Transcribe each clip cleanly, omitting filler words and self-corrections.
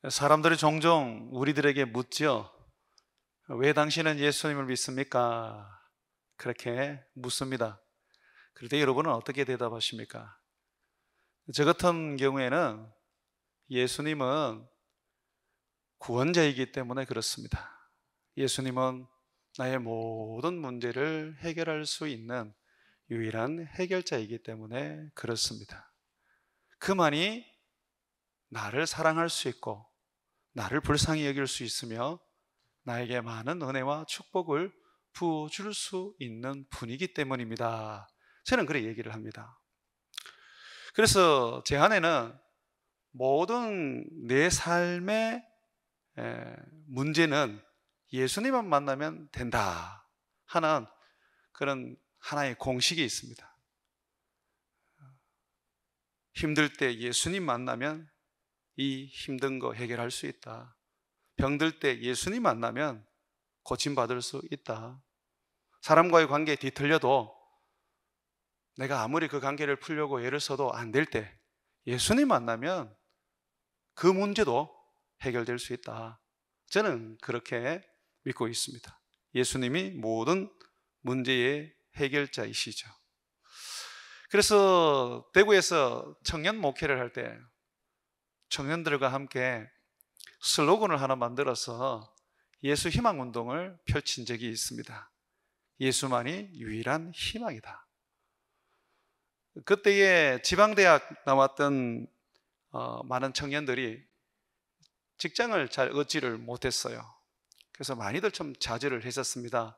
사람들이 종종 우리들에게 묻죠. 왜 당신은 예수님을 믿습니까? 그렇게 묻습니다. 그럴 때 여러분은 어떻게 대답하십니까? 저 같은 경우에는 예수님은 구원자이기 때문에 그렇습니다. 예수님은 나의 모든 문제를 해결할 수 있는 유일한 해결자이기 때문에 그렇습니다. 그만이 나를 사랑할 수 있고 나를 불쌍히 여길 수 있으며 나에게 많은 은혜와 축복을 부어줄 수 있는 분이기 때문입니다. 저는 그렇게 얘기를 합니다. 그래서 제 안에는 모든 내 삶의 문제는 예수님만 만나면 된다 하는 그런 하나의 공식이 있습니다. 힘들 때 예수님 만나면 이 힘든 거 해결할 수 있다. 병들 때 예수님 만나면 고침받을 수 있다. 사람과의 관계에 뒤틀려도 내가 아무리 그 관계를 풀려고 애를 써도 안 될 때 예수님 만나면 그 문제도 해결될 수 있다. 저는 그렇게 믿고 있습니다. 예수님이 모든 문제의 해결자이시죠. 그래서 대구에서 청년 목회를 할 때 청년들과 함께 슬로건을 하나 만들어서 예수 희망 운동을 펼친 적이 있습니다. 예수만이 유일한 희망이다. 그때에 지방대학 나왔던 많은 청년들이 직장을 잘 얻지를 못했어요. 그래서 많이들 좀 좌절을 했었습니다.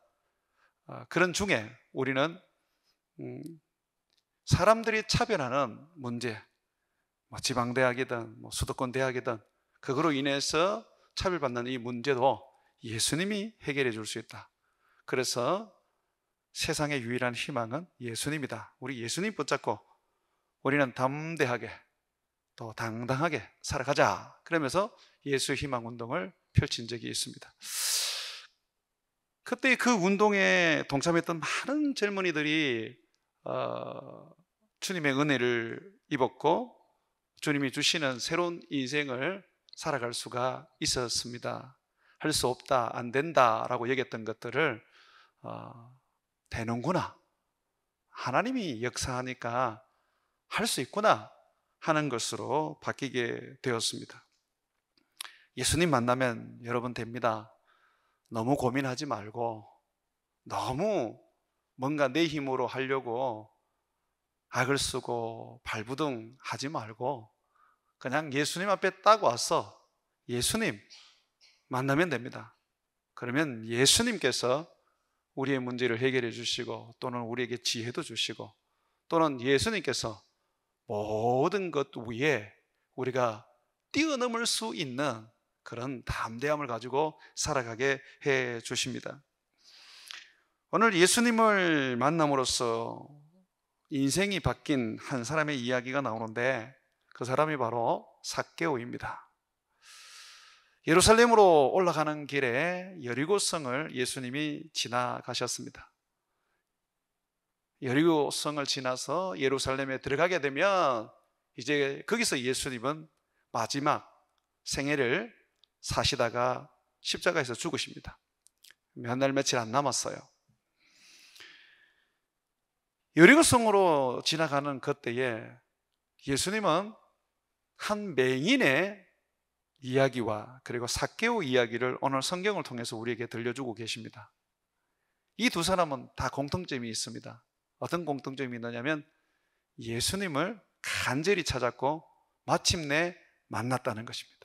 그런 중에 우리는 사람들이 차별하는 문제, 지방대학이든 수도권 대학이든 그거로 인해서 차별받는 이 문제도 예수님이 해결해 줄 수 있다. 그래서 세상의 유일한 희망은 예수님이다. 우리 예수님 붙잡고 우리는 담대하게 또 당당하게 살아가자. 그러면서 예수 희망 운동을 펼친 적이 있습니다. 그때 그 운동에 동참했던 많은 젊은이들이 주님의 은혜를 입었고 주님이 주시는 새로운 인생을 살아갈 수가 있었습니다. 할 수 없다, 안 된다라고 여겼던 것들을 되는구나, 하나님이 역사하니까 할 수 있구나 하는 것으로 바뀌게 되었습니다. 예수님 만나면 여러분 됩니다. 너무 고민하지 말고 너무 뭔가 내 힘으로 하려고 악을 쓰고 발부둥 하지 말고 그냥 예수님 앞에 딱 와서 예수님 만나면 됩니다. 그러면 예수님께서 우리의 문제를 해결해 주시고 또는 우리에게 지혜도 주시고 또는 예수님께서 모든 것 위에 우리가 뛰어넘을 수 있는 그런 담대함을 가지고 살아가게 해 주십니다. 오늘 예수님을 만남으로써 인생이 바뀐 한 사람의 이야기가 나오는데 그 사람이 바로 삭개오입니다. 예루살렘으로 올라가는 길에 여리고성을 예수님이 지나가셨습니다. 여리고성을 지나서 예루살렘에 들어가게 되면 이제 거기서 예수님은 마지막 생애를 사시다가 십자가에서 죽으십니다. 몇 날 며칠 안 남았어요. 여리고성으로 지나가는 그때에 예수님은 한 맹인의 이야기와 그리고 삭개오 이야기를 오늘 성경을 통해서 우리에게 들려주고 계십니다. 이 두 사람은 다 공통점이 있습니다. 어떤 공통점이 있느냐면 예수님을 간절히 찾았고 마침내 만났다는 것입니다.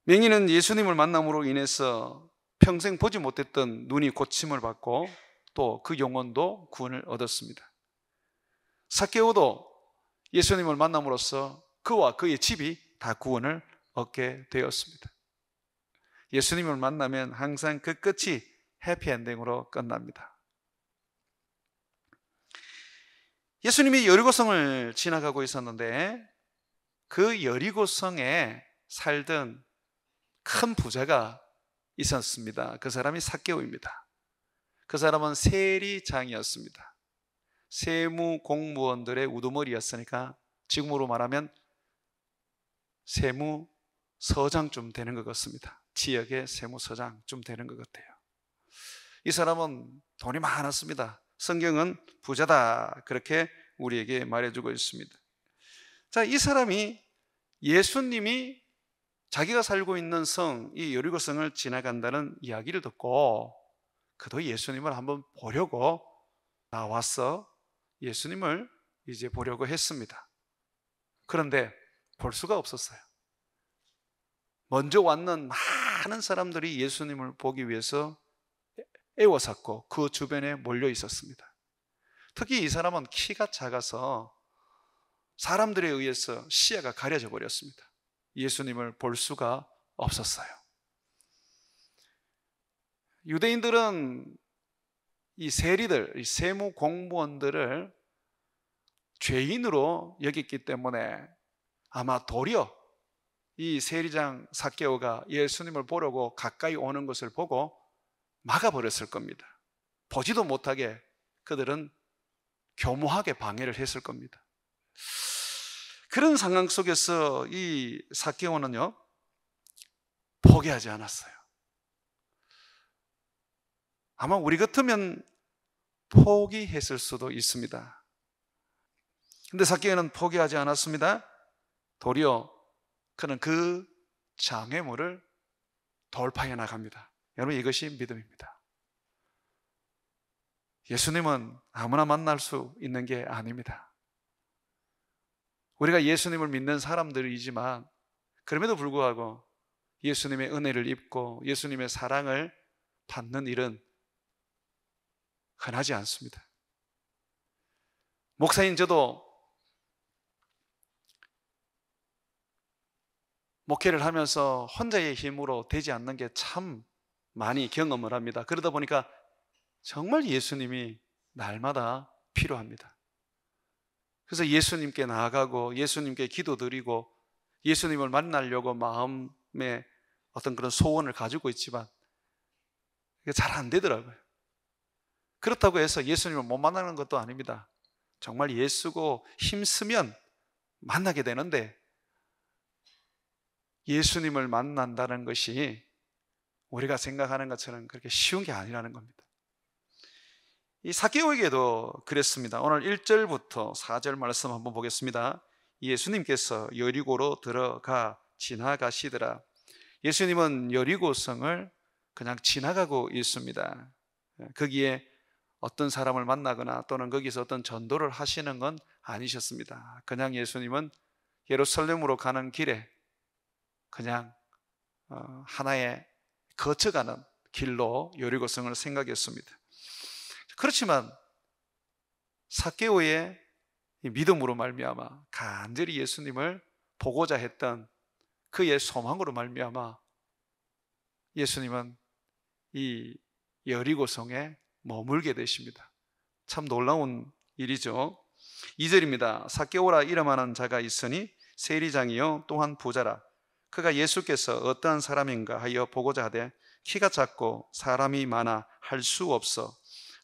맹인은 예수님을 만남으로 인해서 평생 보지 못했던 눈이 고침을 받고 또 그 영혼도 구원을 얻었습니다. 삭개오도 예수님을 만남으로써 그와 그의 집이 다 구원을 얻게 되었습니다. 예수님을 만나면 항상 그 끝이 해피엔딩으로 끝납니다. 예수님이 여리고성을 지나가고 있었는데 그 여리고성에 살던 큰 부자가 있었습니다. 그 사람이 삭개오입니다. 그 사람은 세리장이었습니다. 세무 공무원들의 우두머리였으니까 지금으로 말하면 세무서장쯤 되는 것 같습니다. 지역의 세무서장쯤 되는 것 같아요. 이 사람은 돈이 많았습니다. 성경은 부자다 그렇게 우리에게 말해주고 있습니다. 자, 이 사람이 예수님이 자기가 살고 있는 성, 이 여리고성을 지나간다는 이야기를 듣고 그도 예수님을 한번 보려고 나와서 예수님을 이제 보려고 했습니다. 그런데 볼 수가 없었어요. 먼저 왔는 많은 사람들이 예수님을 보기 위해서 애워쌌고 그 주변에 몰려 있었습니다. 특히 이 사람은 키가 작아서 사람들에 의해서 시야가 가려져 버렸습니다. 예수님을 볼 수가 없었어요. 유대인들은 이 세리들, 이 세무 공무원들을 죄인으로 여겼기 때문에 아마 도리어 이 세리장 삭개오가 예수님을 보려고 가까이 오는 것을 보고 막아버렸을 겁니다. 보지도 못하게 그들은 교묘하게 방해를 했을 겁니다. 그런 상황 속에서 이 삭개오는요, 포기하지 않았어요. 아마 우리 같으면 포기했을 수도 있습니다. 근데 삭개오는 포기하지 않았습니다. 도리어 그는 그 장애물을 돌파해 나갑니다. 여러분, 이것이 믿음입니다. 예수님은 아무나 만날 수 있는 게 아닙니다. 우리가 예수님을 믿는 사람들이지만 그럼에도 불구하고 예수님의 은혜를 입고 예수님의 사랑을 받는 일은 흔하지 않습니다. 목사인 저도 목회를 하면서 혼자의 힘으로 되지 않는 게 참 많이 경험을 합니다. 그러다 보니까 정말 예수님이 날마다 필요합니다. 그래서 예수님께 나아가고 예수님께 기도드리고 예수님을 만나려고 마음에 어떤 그런 소원을 가지고 있지만 이게 잘 안 되더라고요. 그렇다고 해서 예수님을 못 만나는 것도 아닙니다. 정말 예수고 힘쓰면 만나게 되는데 예수님을 만난다는 것이 우리가 생각하는 것처럼 그렇게 쉬운 게 아니라는 겁니다. 이 삭개오에게도 그랬습니다. 오늘 1절부터 4절 말씀 한번 보겠습니다. 예수님께서 여리고로 들어가 지나가시더라. 예수님은 여리고성을 그냥 지나가고 있습니다. 거기에 어떤 사람을 만나거나 또는 거기서 어떤 전도를 하시는 건 아니셨습니다. 그냥 예수님은 예루살렘으로 가는 길에 그냥 하나의 거쳐가는 길로 여리고성을 생각했습니다. 그렇지만 삭개오의 믿음으로 말미암아 간절히 예수님을 보고자 했던 그의 소망으로 말미암아 예수님은 이 여리고성에 머물게 되십니다. 참 놀라운 일이죠. 2절입니다. 삭개오라 이름하는 자가 있으니 세리장이요 또한 부자라. 그가 예수께서 어떠한 사람인가 하여 보고자 하되 키가 작고 사람이 많아 할 수 없어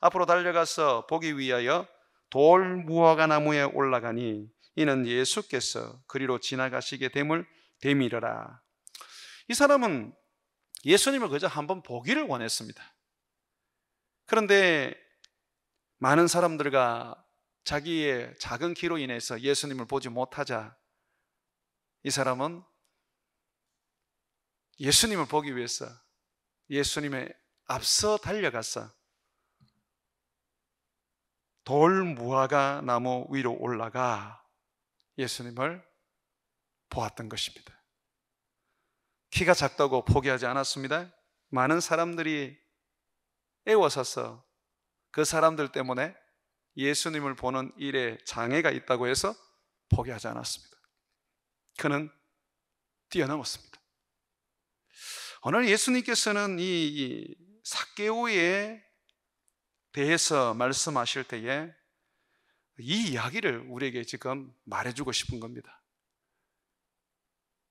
앞으로 달려가서 보기 위하여 돌 무화과 나무에 올라가니 이는 예수께서 그리로 지나가시게 됨을 되밀어라. 이 사람은 예수님을 그저 한번 보기를 원했습니다. 그런데 많은 사람들과 자기의 작은 키로 인해서 예수님을 보지 못하자 이 사람은 예수님을 보기 위해서 예수님의 앞서 달려가서 돌 무화과 나무 위로 올라가 예수님을 보았던 것입니다. 키가 작다고 포기하지 않았습니다. 많은 사람들이 애워서서 그 사람들 때문에 예수님을 보는 일에 장애가 있다고 해서 포기하지 않았습니다. 그는 뛰어넘었습니다. 오늘 예수님께서는 이 삭개오에 대해서 말씀하실 때에 이 이야기를 우리에게 지금 말해주고 싶은 겁니다.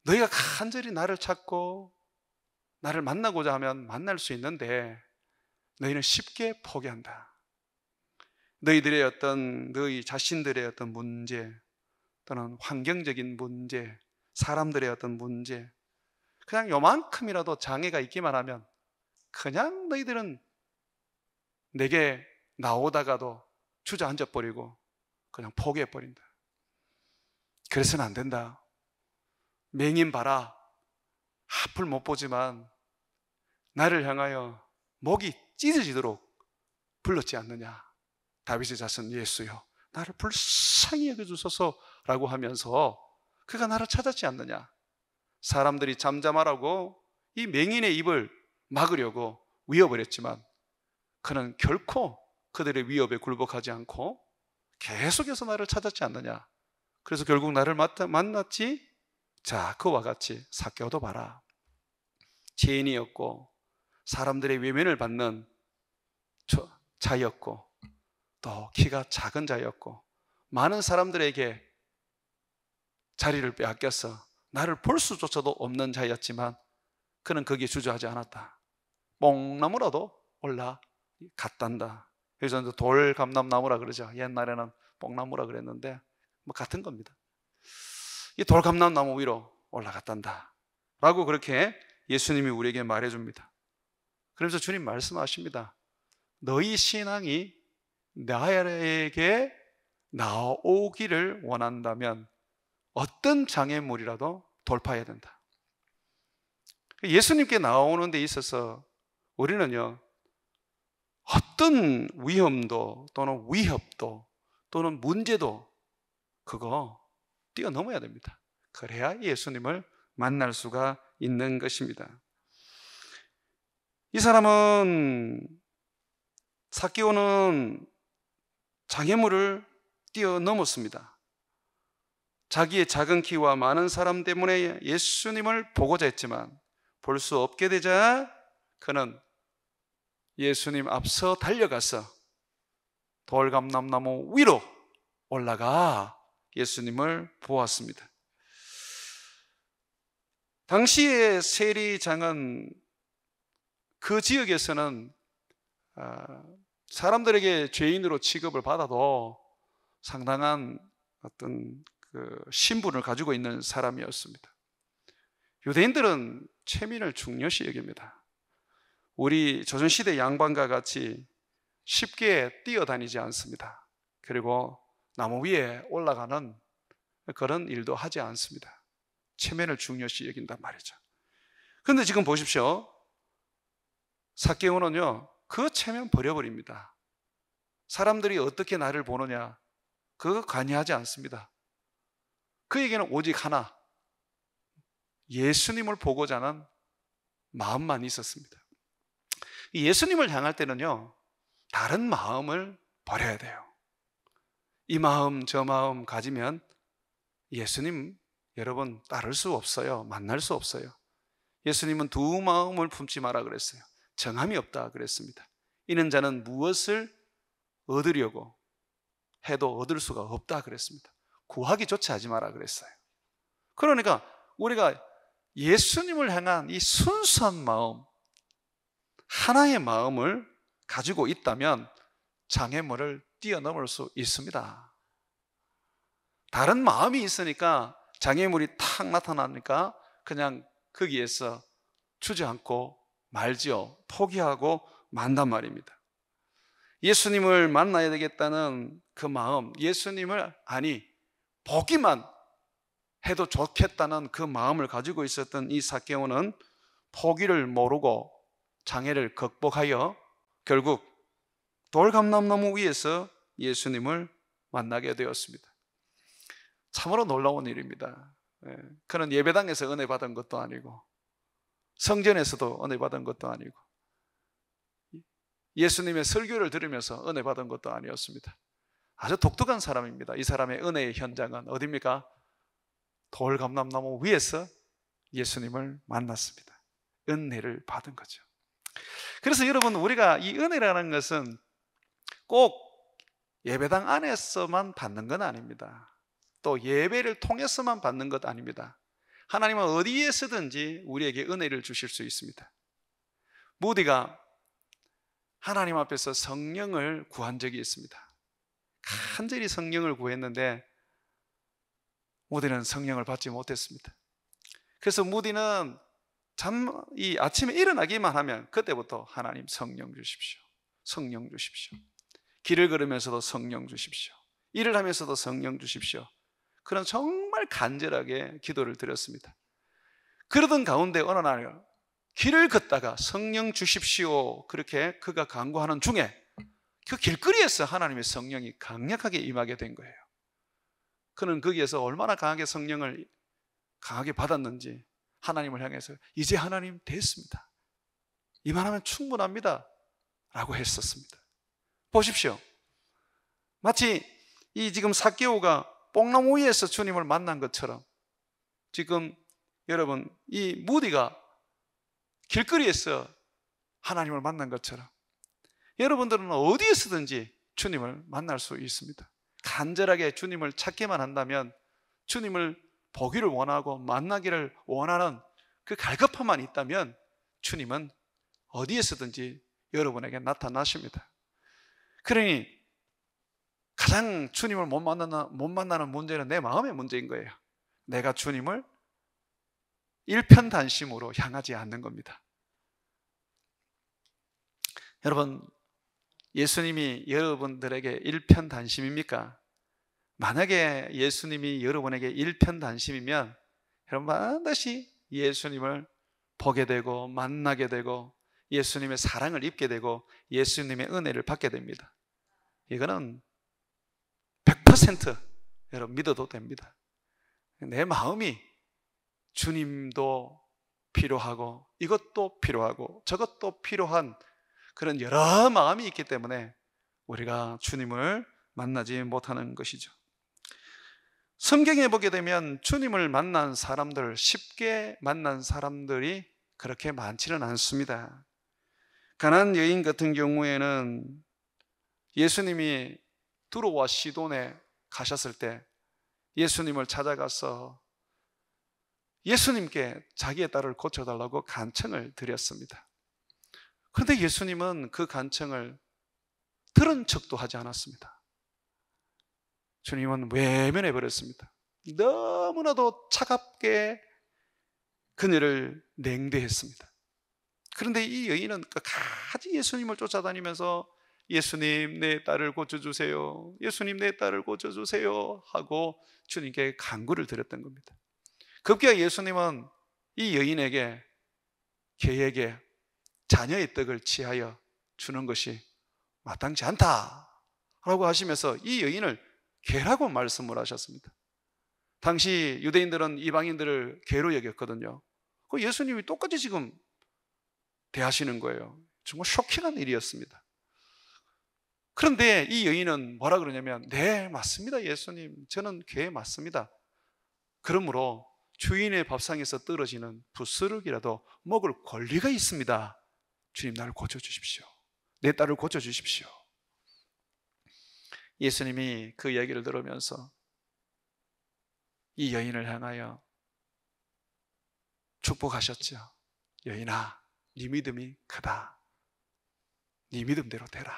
너희가 간절히 나를 찾고 나를 만나고자 하면 만날 수 있는데 너희는 쉽게 포기한다. 너희들의 너희 자신들의 어떤 문제 또는 환경적인 문제, 사람들의 어떤 문제, 그냥 요만큼이라도 장애가 있기만 하면 그냥 너희들은 내게 나오다가도 주저앉아 버리고 그냥 포기해 버린다. 그래서는 안 된다. 맹인 봐라. 앞을 못 보지만 나를 향하여 목이 찢어지도록 불렀지 않느냐. 다윗의 자손 예수여, 나를 불쌍히 여겨주소서라고 하면서 그가 나를 찾았지 않느냐. 사람들이 잠잠하라고 이 맹인의 입을 막으려고 위협을 했지만 그는 결코 그들의 위협에 굴복하지 않고 계속해서 나를 찾았지 않느냐. 그래서 결국 나를 만났지. 자, 그와 같이 삭개오도 봐라. 죄인이었고 사람들의 외면을 받는 자였고 또 키가 작은 자였고 많은 사람들에게 자리를 빼앗겨서 나를 볼 수조차도 없는 자였지만 그는 거기에 주저하지 않았다. 뽕나무라도 올라갔단다. 그래서 돌감람나무라 그러죠. 옛날에는 뽕나무라 그랬는데 뭐 같은 겁니다. 이 돌감람나무 위로 올라갔단다 라고 그렇게 예수님이 우리에게 말해줍니다. 그러면서 주님 말씀하십니다. 너희 신앙이 나에게 나오기를 원한다면 어떤 장애물이라도 돌파해야 된다. 예수님께 나오는 데 있어서 우리는요, 어떤 위험도 또는 위협도 또는 문제도 그거 뛰어넘어야 됩니다. 그래야 예수님을 만날 수가 있는 것입니다. 이 사람은 삭개오는 장애물을 뛰어넘었습니다. 자기의 작은 키와 많은 사람 때문에 예수님을 보고자 했지만 볼 수 없게 되자 그는 예수님 앞서 달려가서 돌감람나무 위로 올라가 예수님을 보았습니다. 당시의 세리장은 그 지역에서는 사람들에게 죄인으로 취급을 받아도 상당한 어떤 그 신분을 가지고 있는 사람이었습니다. 유대인들은 체면을 중요시 여깁니다. 우리 조선시대 양반과 같이 쉽게 뛰어다니지 않습니다. 그리고 나무 위에 올라가는 그런 일도 하지 않습니다. 체면을 중요시 여긴단 말이죠. 그런데 지금 보십시오. 삭개오는요, 그 체면 버려버립니다. 사람들이 어떻게 나를 보느냐, 그거 관여하지 않습니다. 그에게는 오직 하나, 예수님을 보고자 하는 마음만 있었습니다. 예수님을 향할 때는요, 다른 마음을 버려야 돼요. 이 마음 저 마음 가지면 예수님 여러분 따를 수 없어요. 만날 수 없어요. 예수님은 두 마음을 품지 마라 그랬어요. 정함이 없다 그랬습니다. 이는 자는 무엇을 얻으려고 해도 얻을 수가 없다 그랬습니다. 구하기조차 하지 마라 그랬어요. 그러니까 우리가 예수님을 향한 이 순수한 마음, 하나의 마음을 가지고 있다면 장애물을 뛰어넘을 수 있습니다. 다른 마음이 있으니까 장애물이 탁 나타나니까 그냥 거기에서 주저앉고 말지요. 포기하고 만단 말입니다. 예수님을 만나야 되겠다는 그 마음, 예수님을 보기만 해도 좋겠다는 그 마음을 가지고 있었던 이 삭개오는 포기를 모르고 장애를 극복하여 결국 돌감람나무 위에서 예수님을 만나게 되었습니다. 참으로 놀라운 일입니다. 그는 예배당에서 은혜 받은 것도 아니고 성전에서도 은혜 받은 것도 아니고 예수님의 설교를 들으면서 은혜 받은 것도 아니었습니다. 아주 독특한 사람입니다. 이 사람의 은혜의 현장은 어디입니까? 돌감람나무 위에서 예수님을 만났습니다. 은혜를 받은 거죠. 그래서 여러분, 우리가 이 은혜라는 것은 꼭 예배당 안에서만 받는 건 아닙니다. 또 예배를 통해서만 받는 것 아닙니다. 하나님은 어디에서든지 우리에게 은혜를 주실 수 있습니다. 무디가 하나님 앞에서 성령을 구한 적이 있습니다. 간절히 성령을 구했는데 무디는 성령을 받지 못했습니다. 그래서 무디는 이 아침에 일어나기만 하면 그때부터 하나님 성령 주십시오, 성령 주십시오. 길을 걸으면서도 성령 주십시오, 일을 하면서도 성령 주십시오. 그런 정말 간절하게 기도를 드렸습니다. 그러던 가운데 어느 날 길을 걷다가 성령 주십시오 그렇게 그가 간구하는 중에 그 길거리에서 하나님의 성령이 강력하게 임하게 된 거예요. 그는 거기에서 얼마나 강하게 성령을 강하게 받았는지 하나님을 향해서 이제 하나님 됐습니다, 이만하면 충분합니다 라고 했었습니다. 보십시오, 마치 이 지금 삭개오가 뽕나무 위에서 주님을 만난 것처럼 지금 여러분 이 무디가 길거리에서 하나님을 만난 것처럼 여러분들은 어디에서든지 주님을 만날 수 있습니다. 간절하게 주님을 찾기만 한다면, 주님을 보기를 원하고 만나기를 원하는 그 갈급함만 있다면 주님은 어디에서든지 여러분에게 나타나십니다. 그러니 가장 주님을 못 만나는 문제는 내 마음의 문제인 거예요. 내가 주님을 일편단심으로 향하지 않는 겁니다. 여러분, 예수님이 여러분들에게 일편단심입니까? 만약에 예수님이 여러분에게 일편단심이면 여러분 반드시 예수님을 보게 되고 만나게 되고 예수님의 사랑을 입게 되고 예수님의 은혜를 받게 됩니다. 이거는 100% 여러분 믿어도 됩니다. 내 마음이 주님도 필요하고 이것도 필요하고 저것도 필요한 그런 여러 마음이 있기 때문에 우리가 주님을 만나지 못하는 것이죠. 성경에 보게 되면 주님을 만난 사람들, 쉽게 만난 사람들이 그렇게 많지는 않습니다. 가나안 여인 같은 경우에는 예수님이 두로와 시돈에 가셨을 때 예수님을 찾아가서 예수님께 자기의 딸을 고쳐달라고 간청을 드렸습니다. 그런데 예수님은 그 간청을 들은 척도 하지 않았습니다. 주님은 외면해 버렸습니다. 너무나도 차갑게 그녀를 냉대했습니다. 그런데 이 여인은 끝까지 예수님을 쫓아다니면서 예수님 내 딸을 고쳐주세요, 예수님 내 딸을 고쳐주세요 하고 주님께 간구를 드렸던 겁니다. 급기야 예수님은 이 여인에게 개에게 자녀의 떡을 취하여 주는 것이 마땅치 않다라고 하시면서 이 여인을 개라고 말씀을 하셨습니다. 당시 유대인들은 이방인들을 개로 여겼거든요. 그 예수님이 똑같이 지금 대하시는 거예요. 정말 쇼킹한 일이었습니다. 그런데 이 여인은 뭐라 그러냐면 네 맞습니다 예수님, 저는 개 맞습니다. 그러므로 주인의 밥상에서 떨어지는 부스럭이라도 먹을 권리가 있습니다. 주님 나를 고쳐주십시오, 내 딸을 고쳐주십시오. 예수님이 그 얘기를 들으면서 이 여인을 향하여 축복하셨죠. 여인아, 네 믿음이 크다, 네 믿음대로 되라.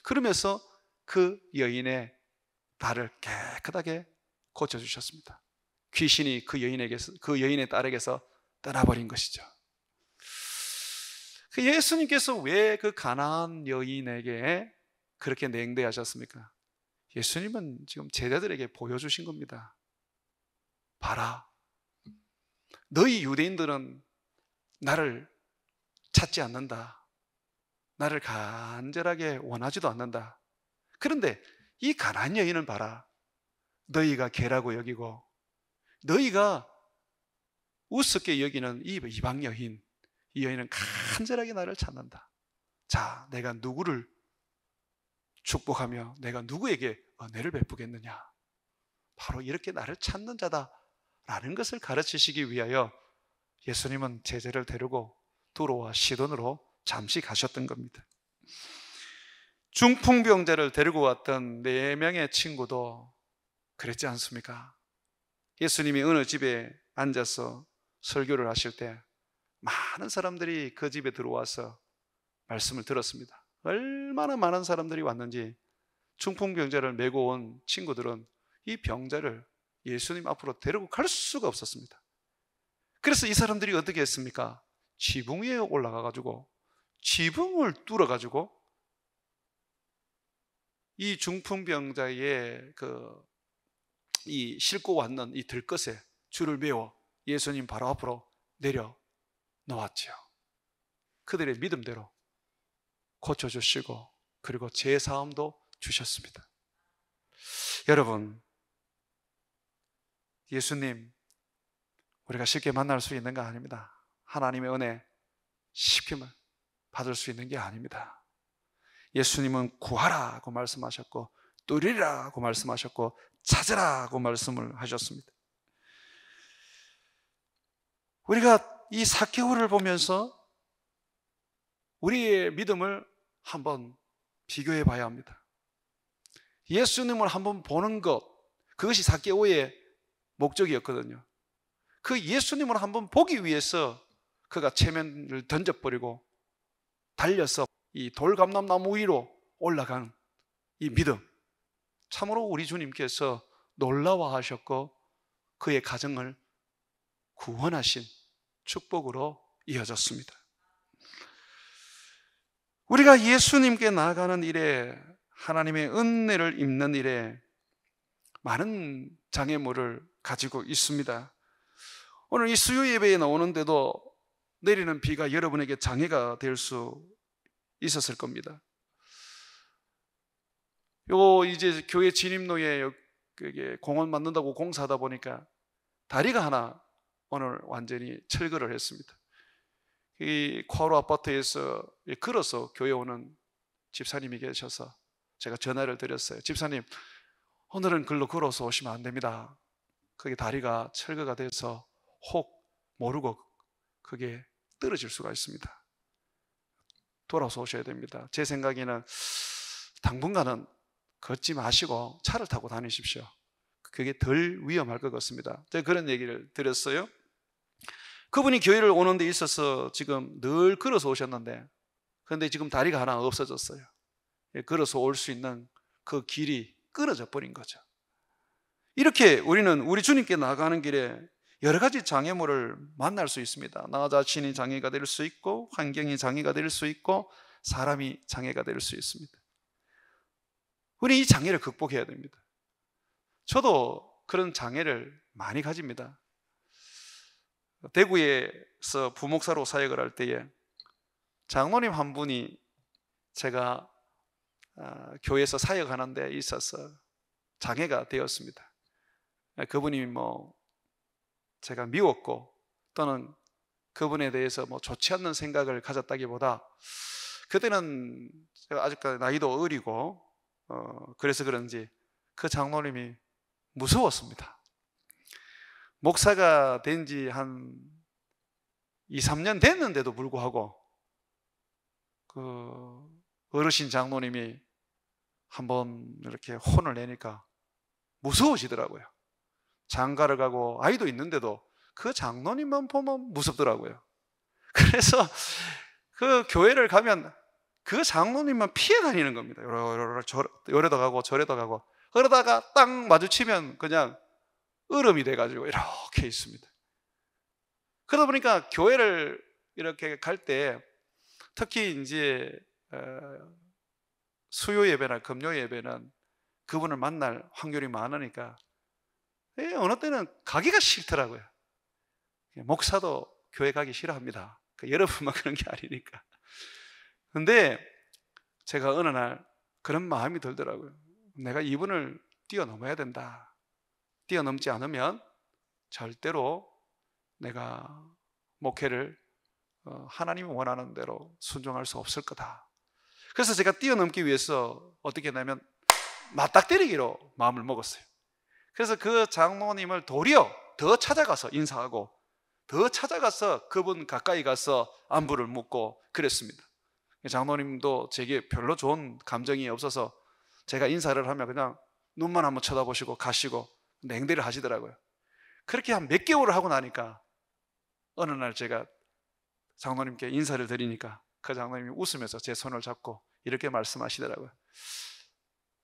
그러면서 그 여인의 딸을 깨끗하게 고쳐주셨습니다. 귀신이 그 여인의 딸에게서 떠나버린 것이죠. 그 예수님께서 왜 그 가나안 여인에게 그렇게 냉대하셨습니까? 예수님은 지금 제자들에게 보여주신 겁니다. 봐라, 너희 유대인들은 나를 찾지 않는다, 나를 간절하게 원하지도 않는다. 그런데 이 가나안 여인은 봐라, 너희가 개라고 여기고 너희가 우습게 여기는 이 이방 여인, 이 여인은 간절하게 나를 찾는다. 자, 내가 누구를 축복하며 내가 누구에게 은혜를 베푸겠느냐? 바로 이렇게 나를 찾는 자다라는 것을 가르치시기 위하여 예수님은 제자를 데리고 두로와 시돈으로 잠시 가셨던 겁니다. 중풍병자를 데리고 왔던 4명의 친구도 그랬지 않습니까? 예수님이 어느 집에 앉아서 설교를 하실 때 많은 사람들이 그 집에 들어와서 말씀을 들었습니다. 얼마나 많은 사람들이 왔는지 중풍병자를 메고 온 친구들은 이 병자를 예수님 앞으로 데리고 갈 수가 없었습니다. 그래서 이 사람들이 어떻게 했습니까? 지붕 위에 올라가가지고 지붕을 뚫어가지고 이 중풍병자의 이 싣고 왔는 이 들것에 줄을 메워 예수님 바로 앞으로 내려 놓았지요. 그들의 믿음대로 고쳐주시고 그리고 제사함도 주셨습니다. 여러분, 예수님 우리가 쉽게 만날 수 있는 거 아닙니다. 하나님의 은혜 쉽게 받을 수 있는 게 아닙니다. 예수님은 구하라고 말씀하셨고 뚫으리라고 말씀하셨고 찾으라고 말씀을 하셨습니다. 우리가 이 삭개오를 보면서 우리의 믿음을 한번 비교해 봐야 합니다. 예수님을 한번 보는 것, 그것이 삭개오의 목적이었거든요. 그 예수님을 한번 보기 위해서 그가 체면을 던져버리고 달려서 이 돌감람나무 위로 올라간 이 믿음, 참으로 우리 주님께서 놀라워하셨고 그의 가정을 구원하신 축복으로 이어졌습니다. 우리가 예수님께 나아가는 일에, 하나님의 은혜를 입는 일에 많은 장애물을 가지고 있습니다. 오늘 이 수요 예배에 나오는데도 내리는 비가 여러분에게 장애가 될 수 있었을 겁니다. 이제 교회 진입로에 공원 만든다고 공사하다 보니까 다리가 하나 오늘 완전히 철거를 했습니다. 이 코아로 아파트에서 걸어서 교회 오는 집사님이 계셔서 제가 전화를 드렸어요. 집사님, 오늘은 글로 걸어서 오시면 안 됩니다. 그게 다리가 철거가 돼서 혹 모르고 그게 떨어질 수가 있습니다. 돌아서 오셔야 됩니다. 제 생각에는 당분간은 걷지 마시고 차를 타고 다니십시오. 그게 덜 위험할 것 같습니다. 제가 그런 얘기를 드렸어요. 그분이 교회를 오는 데 있어서 지금 늘 걸어서 오셨는데 그런데 지금 다리가 하나 없어졌어요. 걸어서 올 수 있는 그 길이 끊어져 버린 거죠. 이렇게 우리는 우리 주님께 나가는 길에 여러 가지 장애물을 만날 수 있습니다. 나 자신이 장애가 될 수 있고 환경이 장애가 될 수 있고 사람이 장애가 될 수 있습니다. 우리 이 장애를 극복해야 됩니다. 저도 그런 장애를 많이 가집니다. 대구에서 부목사로 사역을 할 때에 장로님 한 분이 제가 교회에서 사역하는 데 있어서 장애가 되었습니다. 그분이 제가 미웠고 또는 그분에 대해서 좋지 않는 생각을 가졌다기보다 그때는 제가 아직까지 나이도 어리고 그래서 그런지 그 장로님이 무서웠습니다. 목사가 된 지 한 2, 3년 됐는데도 불구하고 그 어르신 장로님이 한번 이렇게 혼을 내니까 무서워지더라고요. 장가를 가고 아이도 있는데도 그 장로님만 보면 무섭더라고요. 그래서 그 교회를 가면 그 장로님만 피해 다니는 겁니다. 요래도 가고 저래도 가고 그러다가 딱 마주치면 그냥 얼음이 돼가지고 이렇게 있습니다. 그러다 보니까 교회를 이렇게 갈 때 특히 이제 수요 예배나 금요 예배는 그분을 만날 확률이 많으니까 어느 때는 가기가 싫더라고요. 목사도 교회 가기 싫어합니다. 여러분만 그런 게 아니니까. 근데 제가 어느 날 그런 마음이 들더라고요. 내가 이분을 뛰어넘어야 된다. 뛰어넘지 않으면 절대로 내가 목회를 하나님이 원하는 대로 순종할 수 없을 거다. 그래서 제가 뛰어넘기 위해서 어떻게 했냐면 맞닥뜨리기로 마음을 먹었어요. 그래서 그 장로님을 도리어 더 찾아가서 인사하고 더 찾아가서 그분 가까이 가서 안부를 묻고 그랬습니다. 장로님도 제게 별로 좋은 감정이 없어서 제가 인사를 하면 그냥 눈만 한번 쳐다보시고 가시고 냉대를 하시더라고요. 그렇게 한 몇 개월을 하고 나니까 어느 날 제가 장로님께 인사를 드리니까 그 장로님이 웃으면서 제 손을 잡고 이렇게 말씀하시더라고요.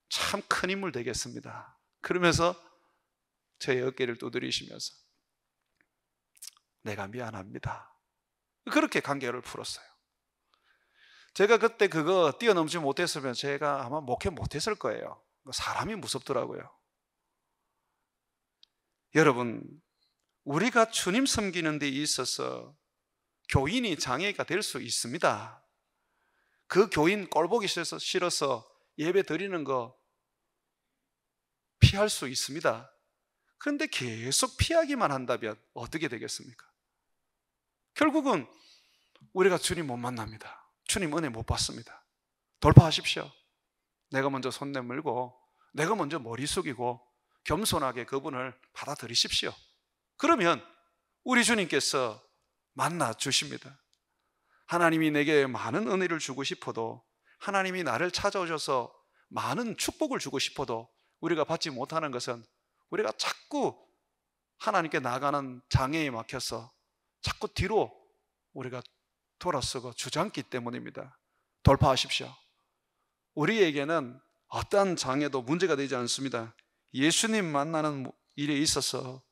참 큰 인물 되겠습니다. 그러면서 제 어깨를 두드리시면서 내가 미안합니다. 그렇게 관계를 풀었어요. 제가 그때 그거 뛰어넘지 못했으면 제가 아마 목회 못했을 거예요. 사람이 무섭더라고요. 여러분, 우리가 주님 섬기는 데 있어서 교인이 장애가 될 수 있습니다. 그 교인 꼴보기 싫어서 예배 드리는 거 피할 수 있습니다. 그런데 계속 피하기만 한다면 어떻게 되겠습니까? 결국은 우리가 주님 못 만납니다. 주님 은혜 못 받습니다. 돌파하십시오. 내가 먼저 손 내밀고 내가 먼저 머리 숙이고 겸손하게 그분을 받아들이십시오. 그러면 우리 주님께서 만나 주십니다. 하나님이 내게 많은 은혜를 주고 싶어도, 하나님이 나를 찾아오셔서 많은 축복을 주고 싶어도 우리가 받지 못하는 것은 우리가 자꾸 하나님께 나가는 장애에 막혀서 자꾸 뒤로 우리가 돌아서고 주저앉기 때문입니다. 돌파하십시오. 우리에게는 어떠한 장애도 문제가 되지 않습니다. 예수님 만나는 일에 있어서,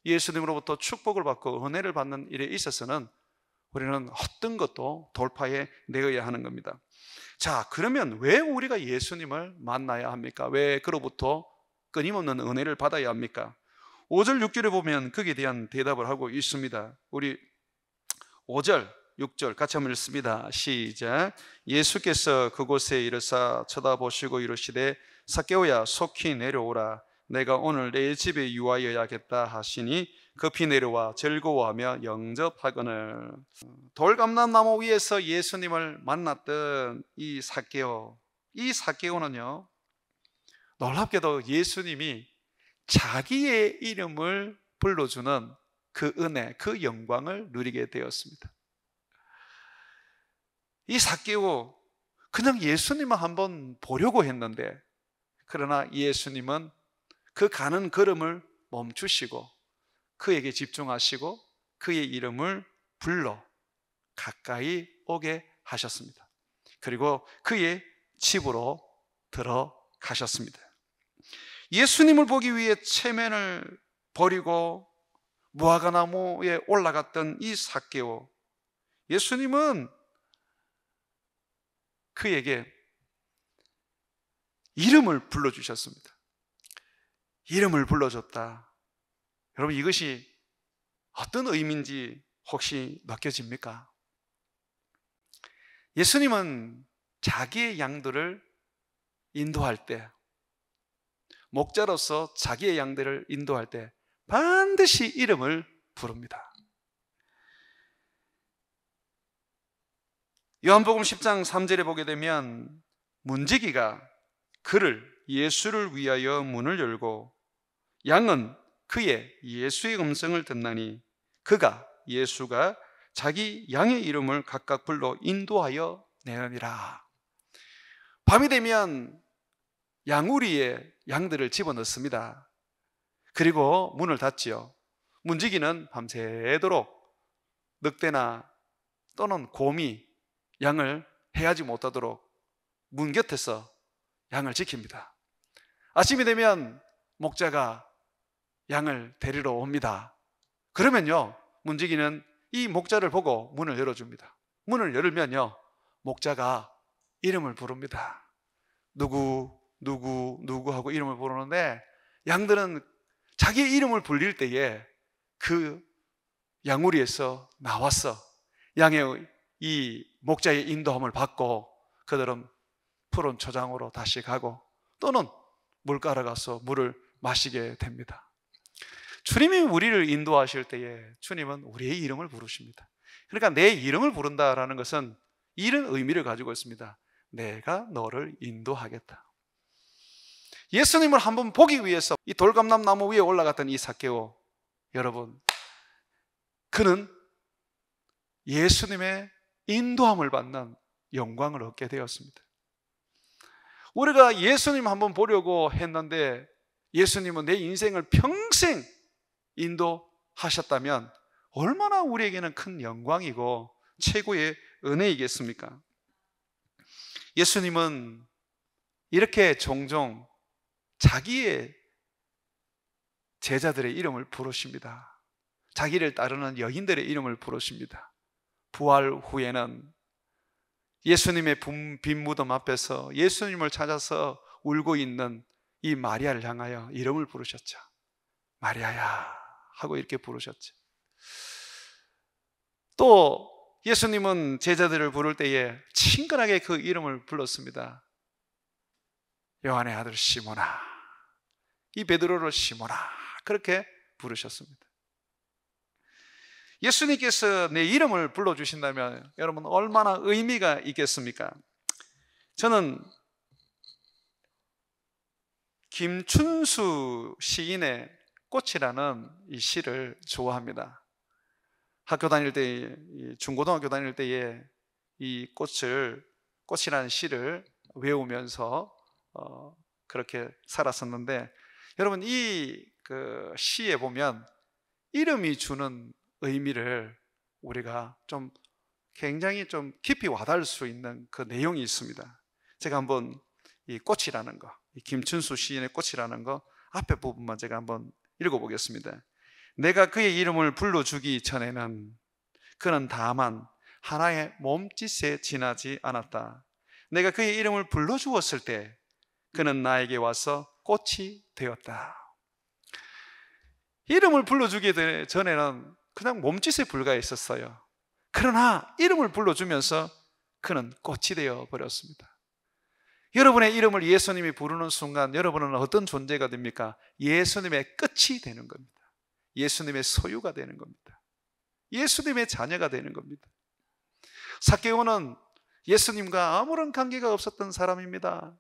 예수님으로부터 축복을 받고 은혜를 받는 일에 있어서는 우리는 어떤 것도 돌파해 내어야 하는 겁니다. 자, 그러면 왜 우리가 예수님을 만나야 합니까? 왜 그로부터 끊임없는 은혜를 받아야 합니까? 5절, 6절에 보면 거기에 대한 대답을 하고 있습니다. 우리 5절, 6절 같이 한번 읽습니다. 시작. 예수께서 그곳에 이르사 쳐다보시고 이르시되 삭개오야 속히 내려오라. 내가 오늘 내 집에 유하여야겠다 하시니 급히 내려와 즐거워하며 영접하거늘. 돌감람나무 위에서 예수님을 만났던 이 삭개오, 이 삭개오는요, 놀랍게도 예수님이 자기의 이름을 불러주는 그 은혜, 그 영광을 누리게 되었습니다. 이 삭개오 그냥 예수님을 한번 보려고 했는데, 그러나 예수님은 그 가는 걸음을 멈추시고 그에게 집중하시고 그의 이름을 불러 가까이 오게 하셨습니다. 그리고 그의 집으로 들어가셨습니다. 예수님을 보기 위해 체면을 버리고 무화과나무에 올라갔던 이 삭개오, 예수님은 그에게 이름을 불러주셨습니다. 이름을 불러줬다. 여러분, 이것이 어떤 의미인지 혹시 느껴집니까? 예수님은 자기의 양들을 인도할 때, 목자로서 자기의 양들을 인도할 때 반드시 이름을 부릅니다. 요한복음 10장 3절에 보게 되면 문지기가 예수를 위하여 문을 열고 양은 예수의 음성을 듣나니 예수가 자기 양의 이름을 각각 불러 인도하여 내느니라. 밤이 되면 양우리에 양들을 집어넣습니다. 그리고 문을 닫지요. 문지기는 밤새도록 늑대나 또는 곰이 양을 해하지 못하도록 문 곁에서 양을 지킵니다. 아침이 되면 목자가 양을 데리러 옵니다. 그러면요, 문지기는 이 목자를 보고 문을 열어줍니다. 문을 열면요, 목자가 이름을 부릅니다. 누구 하고 이름을 부르는데, 양들은 자기의 이름을 불릴 때에 그 양우리에서 나와서 양의 이 목자의 인도함을 받고 그들은 푸른 초장으로 다시 가고 또는 물가로 가서 물을 마시게 됩니다. 주님이 우리를 인도하실 때에 주님은 우리의 이름을 부르십니다. 그러니까 내 이름을 부른다라는 것은 이런 의미를 가지고 있습니다. 내가 너를 인도하겠다. 예수님을 한번 보기 위해서 이 돌감람 나무 위에 올라갔던 이 삭개오, 여러분, 그는 예수님의 인도함을 받는 영광을 얻게 되었습니다. 우리가 예수님 한번 보려고 했는데 예수님은 내 인생을 평생 인도하셨다면 얼마나 우리에게는 큰 영광이고 최고의 은혜이겠습니까? 예수님은 이렇게 종종 자기의 제자들의 이름을 부르십니다. 자기를 따르는 여인들의 이름을 부르십니다. 부활 후에는 예수님의 빈 무덤 앞에서 예수님을 찾아서 울고 있는 이 마리아를 향하여 이름을 부르셨죠. 마리아야 하고 이렇게 부르셨죠. 또 예수님은 제자들을 부를 때에 친근하게 그 이름을 불렀습니다. 요한의 아들 시몬아, 이 베드로를 시몬아, 그렇게 부르셨습니다. 예수님께서 내 이름을 불러주신다면 여러분 얼마나 의미가 있겠습니까? 저는 김춘수 시인의 꽃이라는 이 시를 좋아합니다. 학교 다닐 때, 중고등학교 다닐 때에 이 꽃이라는 시를 외우면서 그렇게 살았었는데, 여러분 이 그 시에 보면 이름이 주는 의미를 우리가 좀 굉장히 좀 깊이 와닿을 수 있는 그 내용이 있습니다. 제가 한번 이 꽃이라는 거, 이 김춘수 시인의 꽃이라는 거 앞에 부분만 제가 한번 읽어보겠습니다. 내가 그의 이름을 불러주기 전에는 그는 다만 하나의 몸짓에 지나지 않았다. 내가 그의 이름을 불러주었을 때 그는 나에게 와서 꽃이 되었다. 이름을 불러주기 전에는 그냥 몸짓에 불과했었어요. 그러나 이름을 불러주면서 그는 꽃이 되어버렸습니다. 여러분의 이름을 예수님이 부르는 순간 여러분은 어떤 존재가 됩니까? 예수님의 끝이 되는 겁니다. 예수님의 소유가 되는 겁니다. 예수님의 자녀가 되는 겁니다. 삭개오는 예수님과 아무런 관계가 없었던 사람입니다.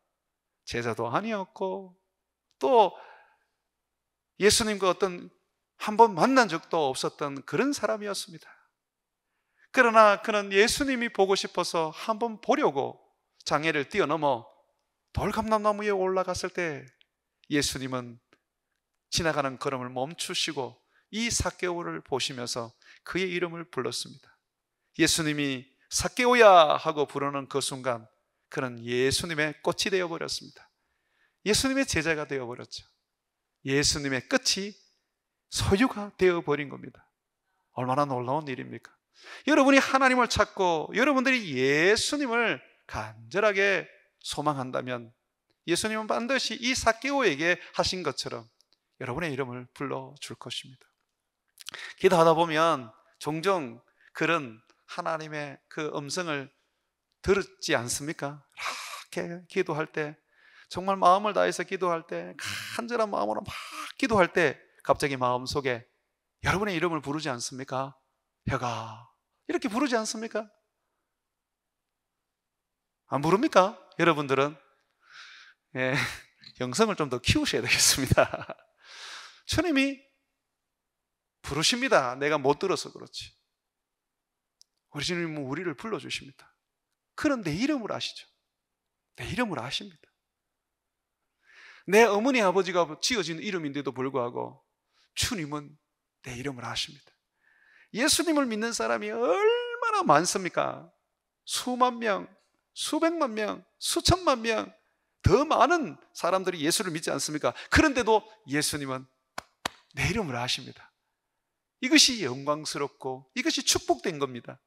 제자도 아니었고 또 예수님과 한 번 만난 적도 없었던 그런 사람이었습니다. 그러나 그는 예수님이 보고 싶어서 한번 보려고 장애를 뛰어넘어 돌감람나무에 올라갔을 때 예수님은 지나가는 걸음을 멈추시고 이 삭개오를 보시면서 그의 이름을 불렀습니다. 예수님이 삭개오야 하고 부르는 그 순간 그는 예수님의 꽃이 되어버렸습니다. 예수님의 제자가 되어버렸죠. 예수님의 끝이 소유가 되어버린 겁니다. 얼마나 놀라운 일입니까? 여러분이 하나님을 찾고 여러분들이 예수님을 간절하게 소망한다면 예수님은 반드시 이 삭개오에게 하신 것처럼 여러분의 이름을 불러줄 것입니다. 기도하다 보면 종종 그런 하나님의 그 음성을 들었지 않습니까? 이렇게 기도할 때, 정말 마음을 다해서 기도할 때, 간절한 마음으로 막 기도할 때 갑자기 마음속에 여러분의 이름을 부르지 않습니까? 혀가 이렇게 부르지 않습니까? 안 부릅니까? 여러분들은 영성을 좀 더 키우셔야 되겠습니다. 주님이 부르십니다. 내가 못 들어서 그렇지. 우리 주님은 우리를 불러주십니다. 그는 내 이름을 아시죠. 내 이름을 아십니다. 내 어머니 아버지가 지어진 이름인데도 불구하고 주님은 내 이름을 아십니다. 예수님을 믿는 사람이 얼마나 많습니까? 수만 명, 수백만 명, 수천만 명, 더 많은 사람들이 예수를 믿지 않습니까? 그런데도 예수님은 내 이름을 아십니다. 이것이 영광스럽고 이것이 축복된 겁니다.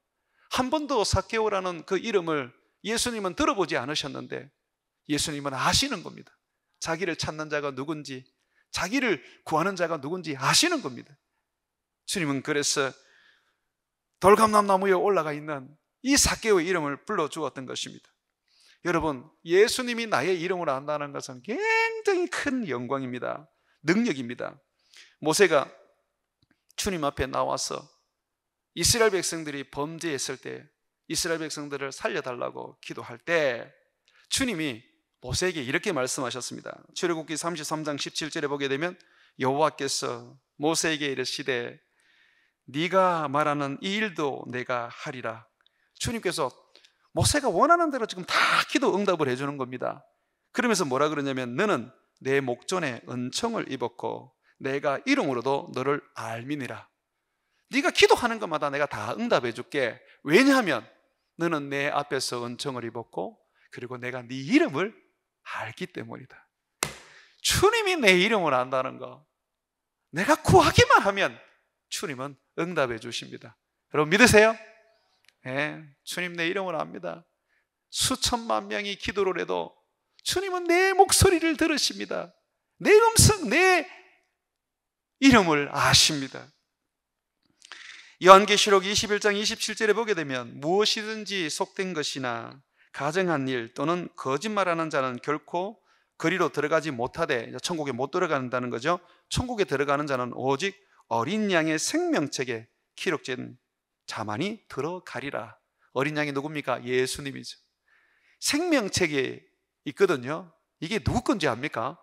한 번도 삭개오라는 그 이름을 예수님은 들어보지 않으셨는데 예수님은 아시는 겁니다. 자기를 찾는 자가 누군지, 자기를 구하는 자가 누군지 아시는 겁니다. 주님은 그래서 돌감람나무에 올라가 있는 이 삭개오의 이름을 불러주었던 것입니다. 여러분, 예수님이 나의 이름을 안다는 것은 굉장히 큰 영광입니다. 능력입니다. 모세가 주님 앞에 나와서 이스라엘 백성들이 범죄했을 때 이스라엘 백성들을 살려달라고 기도할 때 주님이 모세에게 이렇게 말씀하셨습니다. 출애굽기 33장 17절에 보게 되면 여호와께서 모세에게 이르시되 네가 말하는 이 일도 내가 하리라. 주님께서 모세가 원하는 대로 지금 다 기도 응답을 해주는 겁니다. 그러면서 뭐라 그러냐면 너는 내 목전에 은총을 입었고 내가 이름으로도 너를 알미니라. 네가 기도하는 것마다 내가 다 응답해 줄게. 왜냐하면 너는 내 앞에서 은총을 입었고 그리고 내가 네 이름을 알기 때문이다. 주님이 내 이름을 안다는 거, 내가 구하기만 하면 주님은 응답해 주십니다. 여러분 믿으세요? 네, 주님 내 이름을 압니다. 수천만 명이 기도를 해도 주님은 내 목소리를 들으십니다. 내 음성, 내 이름을 아십니다. 요한계시록 21장 27절에 보게 되면 무엇이든지 속된 것이나 가정한 일 또는 거짓말하는 자는 결코 그리로 들어가지 못하되, 천국에 못 들어간다는 거죠. 천국에 들어가는 자는 오직 어린 양의 생명책에 기록된 자만이 들어가리라. 어린 양이 누굽니까? 예수님이죠. 생명책에 있거든요. 이게 누구 건지 압니까?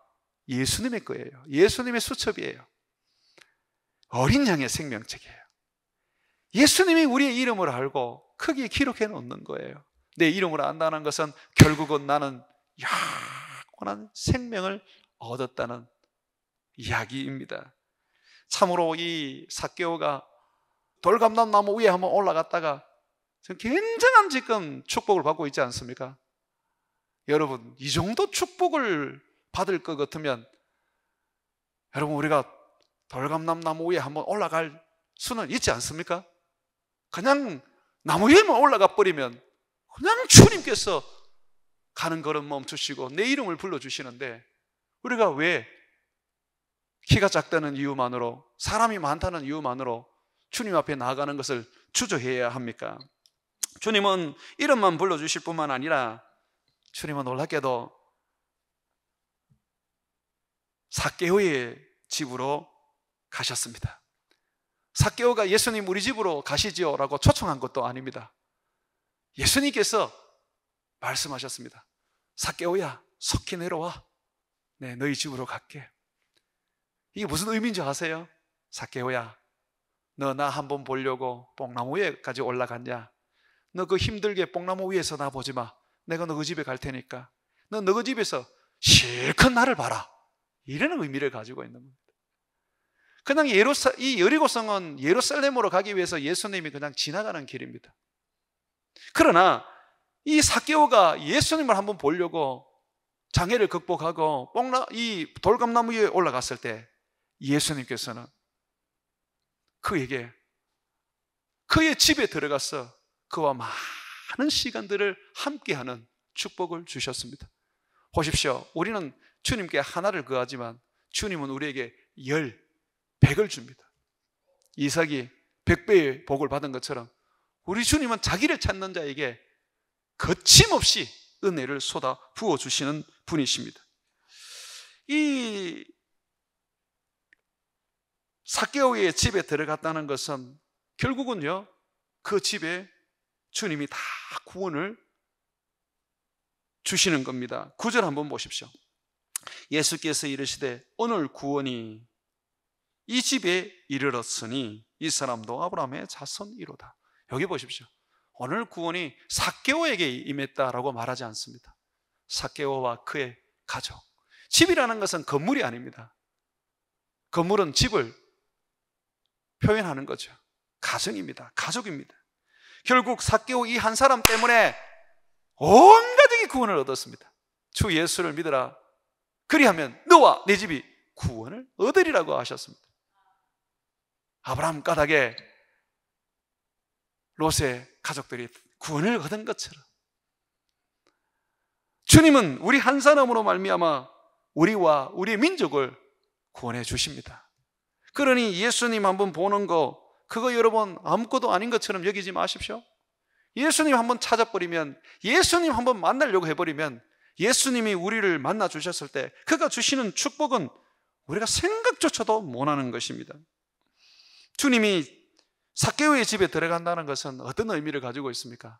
예수님의 거예요. 예수님의 수첩이에요. 어린 양의 생명책이에요. 예수님이 우리의 이름을 알고 크게 기록해 놓는 거예요. 내 이름을 안다는 것은 결국은 나는 영원한 생명을 얻었다는 이야기입니다. 참으로 이 삭개오가 돌감람 나무 위에 한번 올라갔다가 굉장한 지금 축복을 받고 있지 않습니까? 여러분, 이 정도 축복을 받을 것 같으면 여러분, 우리가 돌감람 나무 위에 한번 올라갈 수는 있지 않습니까? 그냥 나무 위에만 올라가 버리면 그냥 주님께서 가는 걸음 멈추시고 내 이름을 불러주시는데, 우리가 왜 키가 작다는 이유만으로, 사람이 많다는 이유만으로 주님 앞에 나아가는 것을 주저해야 합니까? 주님은 이름만 불러주실 뿐만 아니라 주님은 놀랍게도 삭개오의 집으로 가셨습니다. 삭개오가 예수님 우리 집으로 가시지요 라고 초청한 것도 아닙니다. 예수님께서 말씀하셨습니다. 삭개오야, 속히 내려와. 네, 너희 집으로 갈게. 이게 무슨 의미인지 아세요? 삭개오야, 너 나 한번 보려고 뽕나무 위에까지 올라갔냐? 너 그 힘들게 뽕나무 위에서 나 보지 마. 내가 너 그 집에 갈 테니까 너 그 집에서 실컷 나를 봐라. 이런 의미를 가지고 있는 겁니다. 그냥 이 여리고성은 예루살렘으로 가기 위해서 예수님이 그냥 지나가는 길입니다. 그러나 이 삭개오가 예수님을 한번 보려고 장애를 극복하고 이 돌감나무 위에 올라갔을 때 예수님께서는 그에게 그의 집에 들어가서 그와 많은 시간들을 함께하는 축복을 주셨습니다. 보십시오. 우리는 주님께 하나를 구하지만 주님은 우리에게 100을 줍니다. 이삭이 100배의 복을 받은 것처럼 우리 주님은 자기를 찾는 자에게 거침없이 은혜를 쏟아 부어주시는 분이십니다. 이 삭개오의 집에 들어갔다는 것은 결국은요, 그 집에 주님이 다 구원을 주시는 겁니다. 9절 한번 보십시오. 예수께서 이르시되 오늘 구원이 이 집에 이르렀으니 이 사람도 아브라함의 자손이로다. 여기 보십시오. 오늘 구원이 삭개오에게 임했다라고 말하지 않습니다. 삭개오와 그의 가족. 집이라는 것은 건물이 아닙니다. 건물은 집을 표현하는 거죠. 가정입니다. 가족입니다. 결국 삭개오 이 한 사람 때문에 온 가족이 구원을 얻었습니다. 주 예수를 믿으라. 그리하면 너와 내 집이 구원을 얻으리라고 하셨습니다. 아브라함 까닭에 롯의 가족들이 구원을 얻은 것처럼 주님은 우리 한 사람으로 말미암아 우리와 우리의 민족을 구원해 주십니다. 그러니 예수님 한번 보는 거, 그거 여러분 아무것도 아닌 것처럼 여기지 마십시오. 예수님 한번 찾아버리면, 예수님 한번 만나려고 해버리면, 예수님이 우리를 만나 주셨을 때 그가 주시는 축복은 우리가 생각조차도 못하는 것입니다. 주님이 삭개오의 집에 들어간다는 것은 어떤 의미를 가지고 있습니까?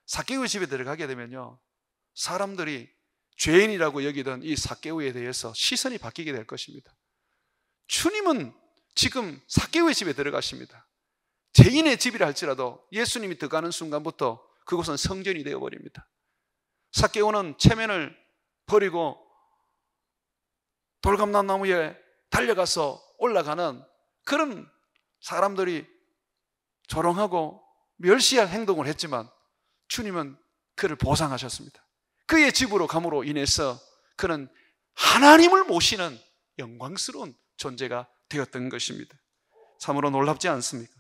삭개오의 집에 들어가게 되면요, 사람들이 죄인이라고 여기던 이 삭개오에 대해서 시선이 바뀌게 될 것입니다. 주님은 지금 삭개오의 집에 들어가십니다. 죄인의 집이라 할지라도 예수님이 들어가는 순간부터 그곳은 성전이 되어버립니다. 삭개오는 체면을 버리고 돌감람나무에 달려가서 올라가는 그런 사람들이 조롱하고 멸시할 행동을 했지만 주님은 그를 보상하셨습니다. 그의 집으로 감으로 인해서 그는 하나님을 모시는 영광스러운 존재가 되었던 것입니다. 참으로 놀랍지 않습니까?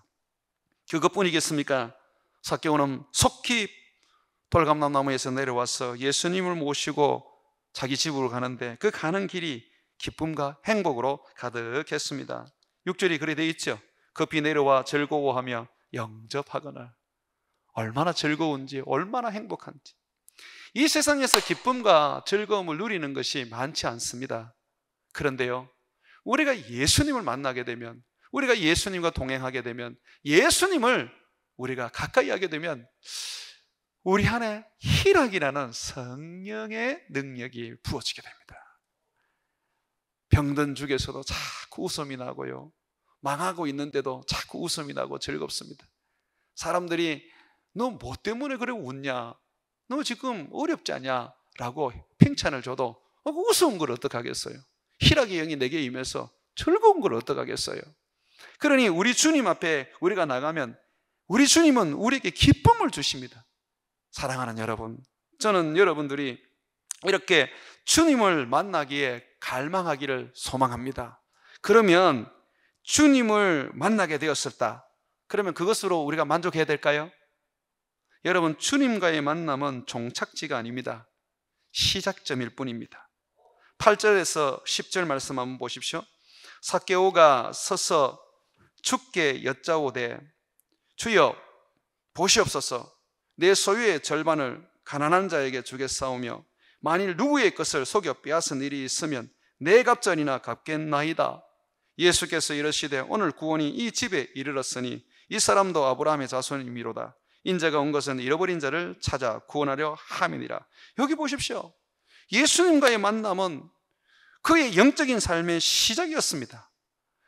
그것뿐이겠습니까? 삭개오는 속히 돌감나무에서 내려와서 예수님을 모시고 자기 집으로 가는데 그 가는 길이 기쁨과 행복으로 가득했습니다. 6절이 그래 되어 있죠. 급히 내려와 즐거워하며 영접하거늘. 얼마나 즐거운지, 얼마나 행복한지. 이 세상에서 기쁨과 즐거움을 누리는 것이 많지 않습니다. 그런데요, 우리가 예수님을 만나게 되면, 우리가 예수님과 동행하게 되면, 예수님을 우리가 가까이 하게 되면 우리 안에 희락이라는 성령의 능력이 부어지게 됩니다. 병든 죽에서도 자꾸 웃음이 나고요, 망하고 있는데도 자꾸 웃음이 나고 즐겁습니다. 사람들이 너 뭐 때문에 그래 웃냐, 너 지금 어렵지 않냐 라고 칭찬을 줘도 우스운 걸 어떡하겠어요? 희락의 영이 내게 임해서 즐거운 걸 어떡하겠어요? 그러니 우리 주님 앞에 우리가 나가면 우리 주님은 우리에게 기쁨을 주십니다. 사랑하는 여러분, 저는 여러분들이 이렇게 주님을 만나기에 갈망하기를 소망합니다. 그러면 주님을 만나게 되었을다, 그러면 그것으로 우리가 만족해야 될까요? 여러분, 주님과의 만남은 종착지가 아닙니다. 시작점일 뿐입니다. 8절에서 10절 말씀 한번 보십시오. 삭개오가 서서 주께 여짜오되 주여 보시옵소서, 내 소유의 절반을 가난한 자에게 주겠사오며 만일 누구의 것을 속여 빼앗은 일이 있으면 내 갑절이나 갚겠나이다. 예수께서 이르시되 오늘 구원이 이 집에 이르렀으니 이 사람도 아브라함의 자손이미로다. 인자가 온 것은 잃어버린 자를 찾아 구원하려 함이니라. 여기 보십시오. 예수님과의 만남은 그의 영적인 삶의 시작이었습니다.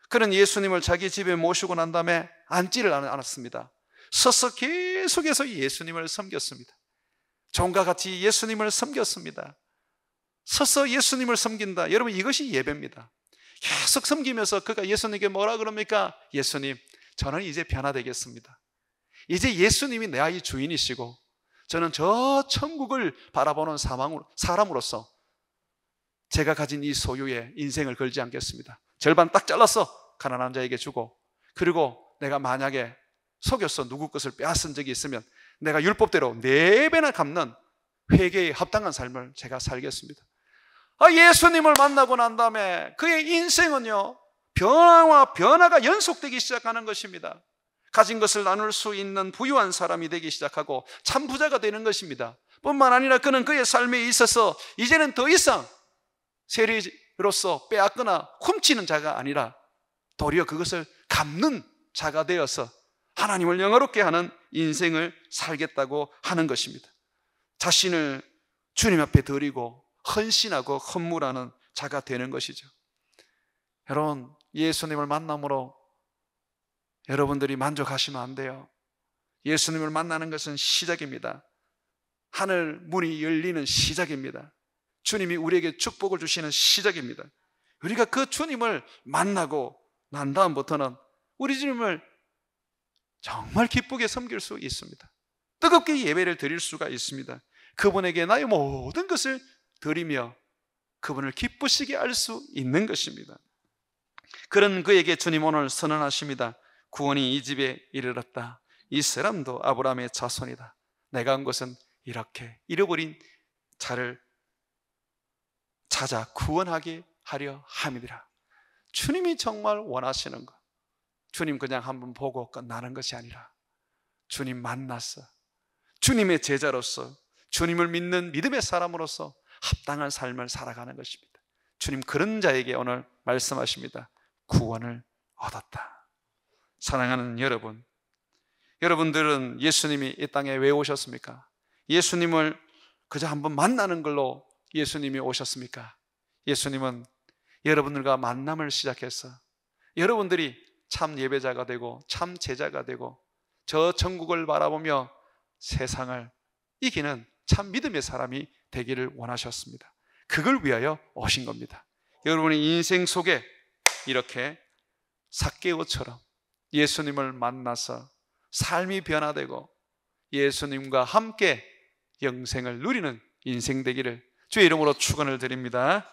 그는 예수님을 자기 집에 모시고 난 다음에 앉지를 않았습니다. 서서 계속해서 예수님을 섬겼습니다. 종과 같이 예수님을 섬겼습니다. 서서 예수님을 섬긴다, 여러분, 이것이 예배입니다. 계속 섬기면서 그가 예수님께 뭐라 그럽니까? 예수님, 저는 이제 변화되겠습니다. 이제 예수님이 내 아이 주인이시고 저는 저 천국을 바라보는 사람으로서 제가 가진 이 소유에 인생을 걸지 않겠습니다. 절반 딱 잘라서 가난한 자에게 주고, 그리고 내가 만약에 속여서 누구 것을 빼앗은 적이 있으면 내가 율법대로 4배나 갚는 회개에 합당한 삶을 제가 살겠습니다. 예수님을 만나고 난 다음에 그의 인생은요, 변화와 변화가 연속되기 시작하는 것입니다. 가진 것을 나눌 수 있는 부유한 사람이 되기 시작하고 참 부자가 되는 것입니다. 뿐만 아니라 그는 그의 삶에 있어서 이제는 더 이상 세리로서 빼앗거나 훔치는 자가 아니라 도리어 그것을 갚는 자가 되어서 하나님을 영화롭게 하는 인생을 살겠다고 하는 것입니다. 자신을 주님 앞에 드리고 헌신하고 헌물하는 자가 되는 것이죠. 여러분, 예수님을 만남으로 여러분들이 만족하시면 안 돼요. 예수님을 만나는 것은 시작입니다. 하늘 문이 열리는 시작입니다. 주님이 우리에게 축복을 주시는 시작입니다. 우리가 그 주님을 만나고 난 다음부터는 우리 주님을 정말 기쁘게 섬길 수 있습니다. 뜨겁게 예배를 드릴 수가 있습니다. 그분에게 나의 모든 것을 드리며 그분을 기쁘시게 할 수 있는 것입니다. 그런 그에게 주님 오늘 선언하십니다. 구원이 이 집에 이르렀다. 이 사람도 아브라함의 자손이다. 내가 온 것은 이렇게 잃어버린 자를 찾아 구원하게 하려 함이니라. 주님이 정말 원하시는 것, 주님 그냥 한번 보고 끝나는 것이 아니라 주님 만나서 주님의 제자로서 주님을 믿는 믿음의 사람으로서 합당한 삶을 살아가는 것입니다. 주님 그런 자에게 오늘 말씀하십니다. 구원을 얻었다. 사랑하는 여러분, 여러분들은 예수님이 이 땅에 왜 오셨습니까? 예수님을 그저 한번 만나는 걸로 예수님이 오셨습니까? 예수님은 여러분들과 만남을 시작해서 여러분들이 참 예배자가 되고 참 제자가 되고 저 천국을 바라보며 세상을 이기는 참 믿음의 사람이 되기를 원하셨습니다. 그걸 위하여 오신 겁니다. 여러분의 인생 속에 이렇게 삭개오처럼 예수님을 만나서 삶이 변화되고 예수님과 함께 영생을 누리는 인생 되기를 주의 이름으로 축원을 드립니다.